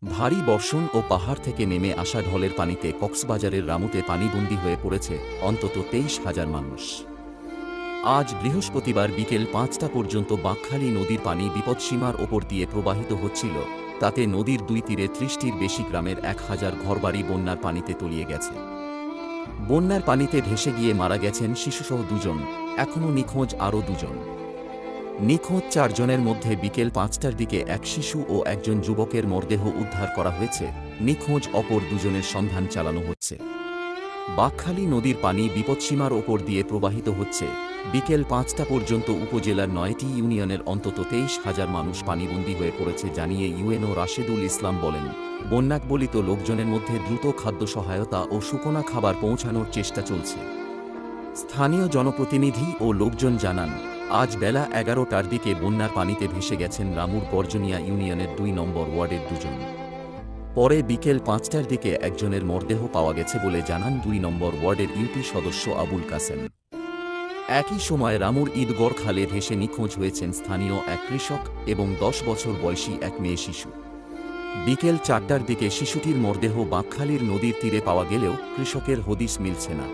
ভারী বর্ষণ ও পাহাড় থেকে নেমে আসা ঢলের পানিতে কক্সবাজারের রামুতে পানিবন্দী হয়ে পড়েছে অন্তত ২৩,০০০ মানুষ। আজ বৃহস্পতিবার বিকেল ৫টা পর্যন্ত বাঁকখালী নদীর পানি বিপদসীমার ওপর দিয়ে প্রবাহিত হচ্ছিল, তাতে নদীর দুই তীরে ৩০টির বেশি গ্রামের ১,০০০ ঘরবাড়ি বন্যার পানিতে তলিয়ে গেছে। বন্যার পানিতে ভেসে গিয়ে মারা গেছেন শিশুসহ ২ জন, এখনও নিখোঁজ আরও ২ জন। নিখোঁজ ৪ জনের মধ্যে বিকেল ৫টার দিকে এক শিশু ও একজন যুবকের মরদেহ উদ্ধার করা হয়েছে, নিখোঁজ অপর ২ জনের সন্ধান চালানো হচ্ছে। বাঁকখালী নদীর পানি বিপদসীমার ওপর দিয়ে প্রবাহিত হচ্ছে। বিকেল ৫টা পর্যন্ত উপজেলার ৯টি ইউনিয়নের অন্তত ২৩,০০০ মানুষ পানিবন্দী হয়ে পড়েছে জানিয়ে ইউএনও রাশেদুল ইসলাম বলেন, বন্যাকবলিত লোকজনের মধ্যে দ্রুত খাদ্য সহায়তা ও শুকনা খাবার পৌঁছানোর চেষ্টা চলছে। স্থানীয় জনপ্রতিনিধি ও লোকজন জানান, আজ বেলা ১১টার দিকে বন্যার পানিতে ভেসে গেছেন রামুর বর্জনিয়া ইউনিয়নের ২ নম্বর ওয়ার্ডের ২ জন। পরে বিকেল ৫টার দিকে একজনের মরদেহ পাওয়া গেছে বলে জানান ২ নম্বর ওয়ার্ডের ইউপি সদস্য আবুল কাসেম। একই সময় রামুর ঈদগড় খালে ভেসে নিখোঁজ হয়েছেন স্থানীয় এক কৃষক এবং ১০ বছর বয়সী এক মেয়ে শিশু। বিকেল ৪টার দিকে শিশুটির মরদেহ বাঁকখালীর নদীর তীরে পাওয়া গেলেও কৃষকের হদিস মিলছে না।